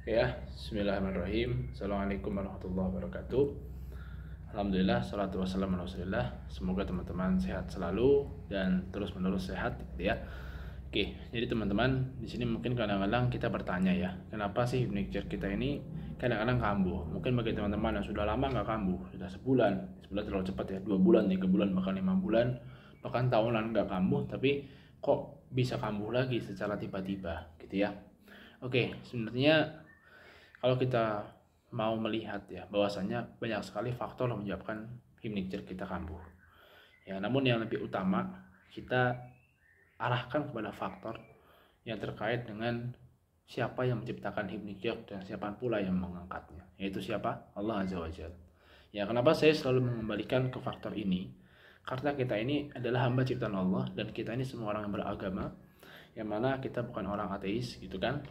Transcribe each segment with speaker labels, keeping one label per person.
Speaker 1: Ya, bismillahirrahmanirrahim. Assalamualaikum warahmatullahi wabarakatuh. Alhamdulillah, salatu wassalamu ala rasulillah. Semoga teman-teman sehat selalu dan terus-menerus sehat, gitu ya. Oke, jadi teman-teman, di sini mungkin kadang-kadang kita bertanya ya, kenapa sih furniture kita ini kadang-kadang kambuh? Mungkin bagi teman-teman yang sudah lama nggak kambuh, sudah sebulan terlalu cepat ya, 2 bulan, 3 bulan, bahkan 5 bulan, bahkan tahunan nggak kambuh, tapi kok bisa kambuh lagi secara tiba-tiba, gitu ya. Oke, sebenarnya kalau kita mau melihat ya bahwasanya banyak sekali faktor yang menyebabkan furniture kita kambuh. Ya, namun yang lebih utama kita arahkan kepada faktor yang terkait dengan siapa yang menciptakan furniture dan siapa pula yang mengangkatnya. Yaitu siapa? Allah Azza wa Jalla. Ya, kenapa saya selalu mengembalikan ke faktor ini? Karena kita ini adalah hamba ciptaan Allah dan kita ini semua orang yang beragama, yang mana kita bukan orang ateis gitu kan,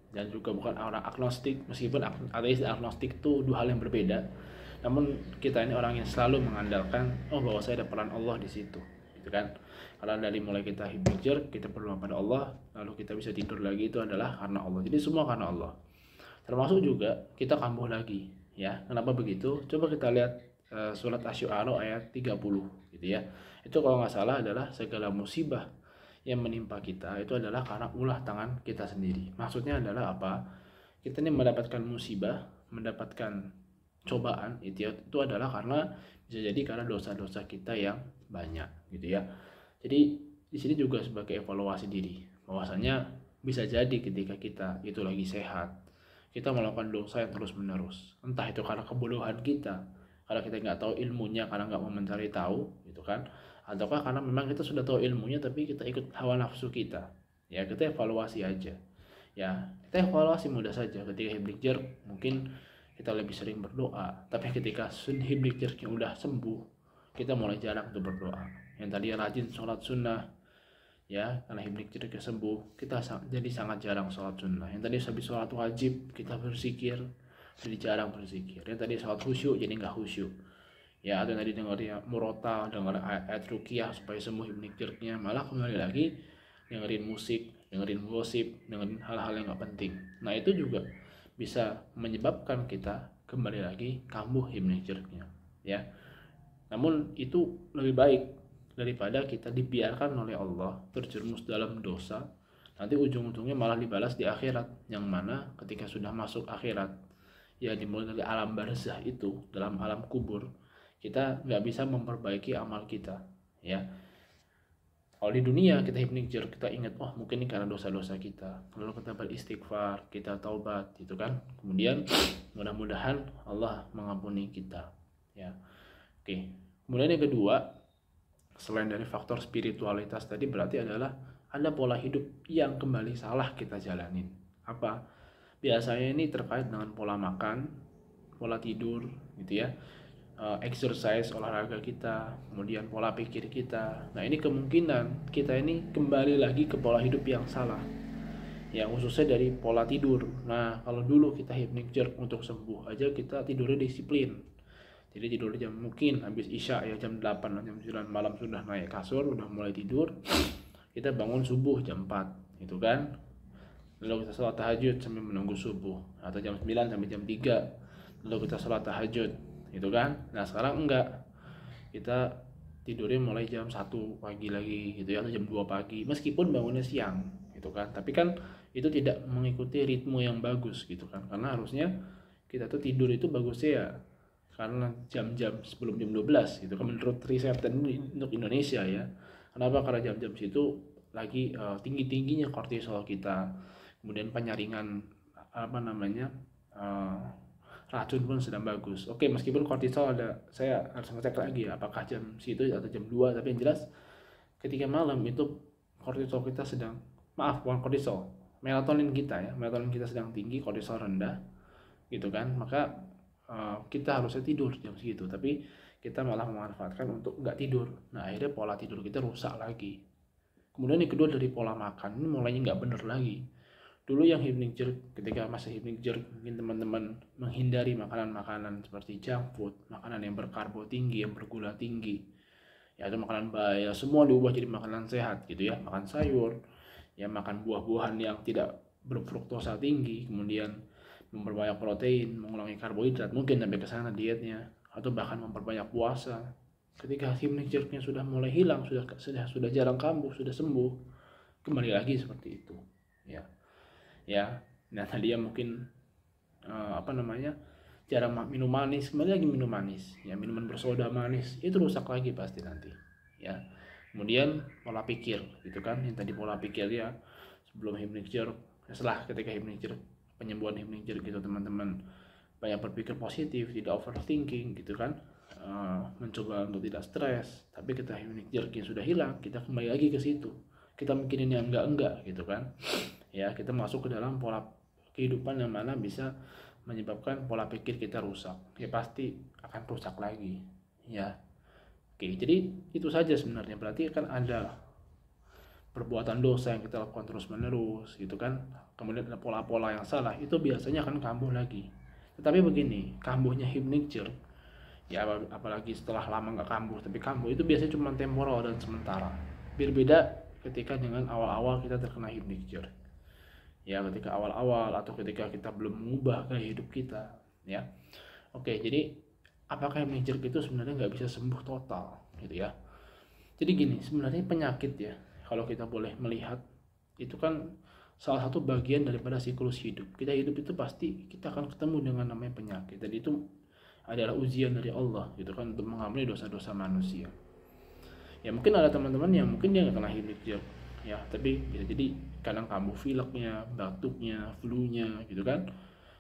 Speaker 1: dan juga bukan orang agnostik. Meskipun ateis dan agnostik itu dua hal yang berbeda, namun kita ini orang yang selalu mengandalkan bahwa saya ada peran Allah di situ gitu kan. Karena dari mulai kita hijrah kita berdoa pada Allah, lalu kita bisa tidur lagi, itu adalah karena Allah. Jadi semua karena Allah, termasuk juga kita kambuh lagi ya. Kenapa begitu? Coba kita lihat surat Asy-Syu'ara ayat 30 gitu ya. Itu kalau nggak salah adalah segala musibah yang menimpa kita itu adalah karena ulah tangan kita sendiri. Maksudnya adalah apa? Kita ini mendapatkan musibah, mendapatkan cobaan itu adalah karena bisa jadi karena dosa-dosa kita yang banyak gitu ya. Jadi di sini juga sebagai evaluasi diri, bahwasanya bisa jadi ketika kita itu lagi sehat, kita melakukan dosa yang terus menerus, entah itu karena kebodohan kita, karena kita nggak tahu ilmunya, karena nggak mau mencari tahu gitu kan, ataukah karena memang kita sudah tahu ilmunya tapi kita ikut hawa nafsu kita. Ya, kita evaluasi aja ya. Kita evaluasi mudah saja. Ketika hiblikjer mungkin kita lebih sering berdoa, tapi ketika hiblikjernya udah sembuh, kita mulai jarang untuk berdoa. Yang tadi rajin sholat sunnah ya, karena hiblikjer sembuh, kita jadi sangat jarang sholat sunnah. Yang tadi habis sholat wajib kita berzikir, jadi jarang berzikir. Yang tadi sholat khusyuk jadi nggak khusyuk ya. Atau tadi dengar ya murotal, dengar ayat ruqyah supaya sembuh hipnotisnya, malah kembali lagi dengerin musik, dengerin gosip, dengerin hal-hal yang nggak penting. Nah, itu juga bisa menyebabkan kita kembali lagi kambuh hipnotisnya ya. Namun itu lebih baik daripada kita dibiarkan oleh Allah terjerumus dalam dosa, nanti ujung-ujungnya malah dibalas di akhirat, yang mana ketika sudah masuk akhirat ya, dimulai dari alam barzah itu, dalam alam kubur, kita nggak bisa memperbaiki amal kita ya. Kalau di dunia kita hipnikir, kita ingat mungkin ini karena dosa-dosa kita, lalu kita beristighfar, kita taubat gitu kan, kemudian mudah-mudahan Allah mengampuni kita ya. Oke, kemudian yang kedua, selain dari faktor spiritualitas tadi, berarti adalah ada pola hidup yang kembali salah kita jalanin. Apa? Biasanya ini terkait dengan pola makan, pola tidur gitu ya, exercise, olahraga kita, kemudian pola pikir kita. Nah, ini kemungkinan kita ini kembali lagi ke pola hidup yang salah, yang khususnya dari pola tidur. Nah, kalau dulu kita hipnikjer untuk sembuh aja kita tidurnya disiplin, jadi tidur jam, mungkin habis isya ya jam 8, jam 9 malam sudah naik kasur, udah mulai tidur, kita bangun subuh jam 4 gitu kan, lalu kita sholat tahajud sambil menunggu subuh, atau jam 9 sampai jam 3 lalu kita sholat tahajud gitu kan. Nah, sekarang enggak, kita tidurnya mulai jam 1 pagi lagi gitu ya, atau jam 2 pagi, meskipun bangunnya siang gitu kan, tapi kan itu tidak mengikuti ritme yang bagus gitu kan. Karena harusnya kita tuh tidur itu bagusnya ya karena jam-jam sebelum jam 12 gitu kan, menurut riset untuk Indonesia ya. Kenapa? Karena jam-jam situ lagi tinggi-tingginya kortisol kita, kemudian penyaringan uh, racun pun sedang bagus. Oke, meskipun kortisol ada, saya harus ngecek lagi ya apakah jam situ atau jam 2, tapi yang jelas ketika malam itu kortisol kita sedang, maaf bukan kortisol, melatonin kita ya, melatonin kita sedang tinggi, kortisol rendah gitu kan. Maka kita harusnya tidur jam segitu, tapi kita malah memanfaatkan untuk nggak tidur. Nah, akhirnya pola tidur kita rusak lagi. Kemudian yang kedua, dari pola makan, ini mulainya nggak bener lagi. Dulu yang hipnikjer, ketika masa hipnikjer, mungkin teman-teman menghindari makanan-makanan seperti junk food, makanan yang berkarbo tinggi, yang bergula tinggi ya, itu makanan bahaya, semua diubah jadi makanan sehat gitu ya. Makan sayur ya, makan buah-buahan yang tidak berfruktosa tinggi, kemudian memperbanyak protein, mengurangi karbohidrat, mungkin sampai ke sana dietnya, atau bahkan memperbanyak puasa. Ketika hipnic jerknya sudah mulai hilang, sudah jarang kambuh, sudah sembuh, kembali lagi seperti itu, ya. Nah tadi ya mungkin jarang minum manis, kembali lagi minum manis, ya minuman bersoda manis itu rusak lagi pasti nanti, ya. Kemudian pola pikir, gitu kan, yang tadi pola pikir ya sebelum hipnic jerk, setelah ketika hipnic jerk, penyembuhan hipnic jerk gitu teman-teman, banyak berpikir positif, tidak overthinking gitu kan, mencoba untuk tidak stres. Tapi ketika hipnic jerknya sudah hilang, kita kembali lagi ke situ, kita mikirin yang enggak gitu kan, ya. Kita masuk ke dalam pola kehidupan yang mana bisa menyebabkan pola pikir kita rusak, ya pasti akan rusak lagi, ya. Oke, jadi itu saja sebenarnya. Berarti kan ada perbuatan dosa yang kita lakukan terus menerus gitu kan, kemudian ada pola-pola yang salah, itu biasanya akan kambuh lagi. Tetapi begini, kambuhnya hipnic jerk, ya apalagi setelah lama nggak kambuh, tapi kambuh itu biasanya cuma temporal dan sementara. Berbeda ketika dengan awal-awal kita terkena hipnic jerk, ya, ketika awal-awal atau ketika kita belum mengubah gaya hidup kita, ya. Oke, jadi apakah hipnic jerk itu sebenarnya nggak bisa sembuh total gitu ya. Jadi gini, sebenarnya penyakit ya, kalau kita boleh melihat, itu kan salah satu bagian daripada siklus hidup. Kita hidup itu pasti kita akan ketemu dengan namanya penyakit, dan itu adalah ujian dari Allah gitu kan, untuk mengampuni dosa-dosa manusia. Ya mungkin ada teman-teman yang mungkin dia nggak kena hipnic jerk, ya, tapi bisa jadi kadang kambuh pileknya, batuknya, flu-nya gitu kan,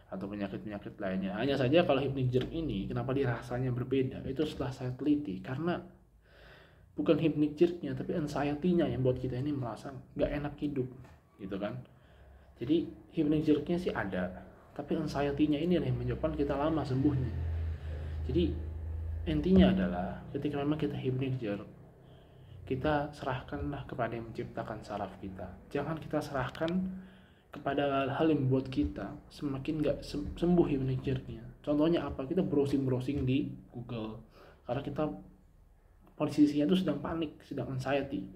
Speaker 1: atau penyakit-penyakit lainnya. Hanya saja kalau hipnic jerk ini kenapa dia rasanya berbeda, itu setelah saya teliti, karena bukan hipnic jerknya tapi anxiety-nya yang buat kita ini merasa nggak enak hidup gitu kan. Jadi hipnic jerknya sih ada, tapi anxiety-nya ini yang menyebabkan kita lama sembuhnya. Jadi intinya adalah ketika memang kita hipnic jerk, kita serahkanlah kepada yang menciptakan saraf kita. Jangan kita serahkan kepada hal-hal yang membuat kita semakin nggak sembuh hipnic jerknya. Contohnya apa? Kita browsing di Google karena kita posisinya itu sedang panik, sedang anxiety.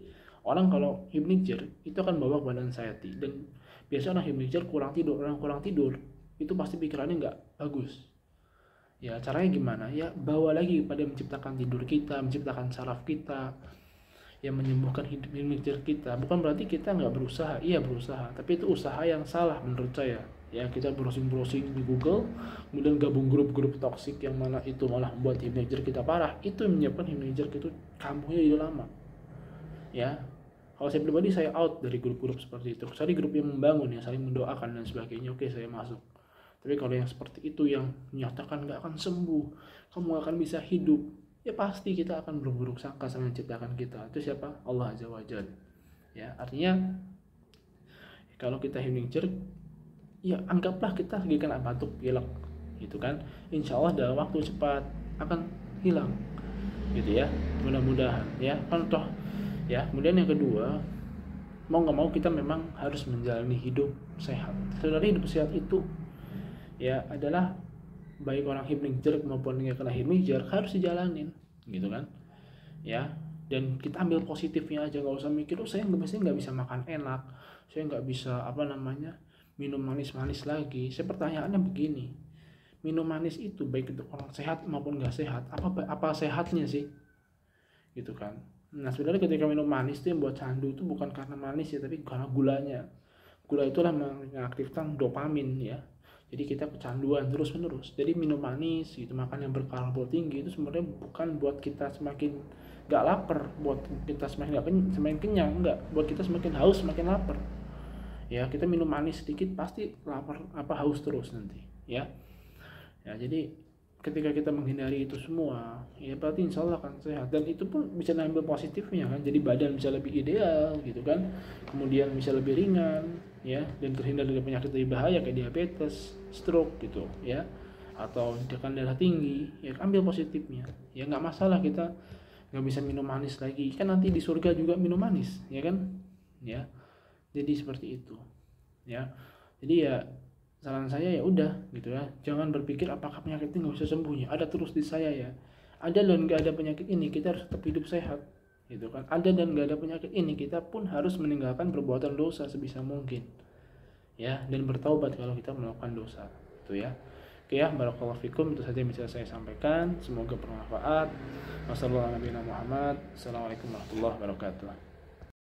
Speaker 1: Orang kalau hipnic jerk itu akan bawa kepada anxiety, dan biasanya orang hipnic jerk kurang tidur itu pasti pikirannya nggak bagus. Ya caranya gimana? Ya bawa lagi kepada menciptakan tidur kita, menciptakan saraf kita, yang menyembuhkan hipnic jerk kita. Bukan berarti kita nggak berusaha, iya berusaha, tapi itu usaha yang salah menurut saya. Ya kita browsing di Google, kemudian gabung grup-grup toksik yang mana itu malah membuat hipnic jerk kita parah, itu yang menyebabkan hipnic jerk itu kambuhnya jadi lama. Ya, kalau saya pribadi saya out dari grup-grup seperti itu. Kecuali grup yang membangun, yang saling mendoakan dan sebagainya, oke saya masuk. Tapi kalau yang seperti itu yang menyatakan nggak akan sembuh, kamu nggak akan bisa hidup, ya pasti kita akan berburuk sangka sama yang menciptakan kita. Itu siapa? Allah Azza wa Jalla. Ya, artinya kalau kita hipnic jerk, ya anggaplah kita lagi kena batuk pilek gitu kan, insya Allah dalam waktu cepat akan hilang gitu ya, mudah-mudahan ya kan toh ya. Kemudian yang kedua, mau nggak mau kita memang harus menjalani hidup sehat. Sebenarnya hidup sehat itu ya adalah baik orang hipnic jerk maupun yang kena hipnic jerk harus dijalanin gitu kan ya. Dan kita ambil positifnya aja, nggak usah mikir saya nggak bisa makan enak, saya nggak bisa minum manis-manis lagi. Saya pertanyaannya begini, minum manis itu baik untuk orang sehat maupun nggak sehat, apa sehatnya sih gitu kan. Nah sebenarnya ketika minum manis itu yang buat candu itu bukan karena manis ya, tapi karena gulanya. Gula itulah mengaktifkan dopamin ya, jadi kita kecanduan terus menerus. Jadi minum manis gitu, makan yang berkarbo tinggi itu sebenarnya bukan buat kita semakin gak lapar, buat kita semakin kenyang, enggak, buat kita semakin haus semakin lapar ya. Kita minum manis sedikit pasti lapar haus terus nanti ya. Jadi ketika kita menghindari itu semua ya berarti insya Allah akan sehat, dan itu pun bisa ngambil positifnya kan. Jadi badan bisa lebih ideal gitu kan, kemudian bisa lebih ringan ya, dan terhindar dari penyakit lebih bahaya kayak diabetes, stroke gitu ya, atau tekanan darah tinggi ya. Ambil positifnya ya, nggak masalah kita nggak bisa minum manis lagi kan, nanti di surga juga minum manis ya kan ya. Jadi seperti itu ya. Jadi ya saran saya ya udah gitu ya, jangan berpikir apakah penyakit ini nggak bisa sembuhnya, ada terus di saya ya. Ada dan nggak ada penyakit ini kita harus tetap hidup sehat gitu kan. Ada dan nggak ada penyakit ini kita pun harus meninggalkan perbuatan dosa sebisa mungkin ya, dan bertaubat kalau kita melakukan dosa Itu ya. Oke ya, barakallahu fikum, itu saja yang bisa saya sampaikan. Semoga bermanfaat. Wassalamualaikum warahmatullahi wabarakatuh.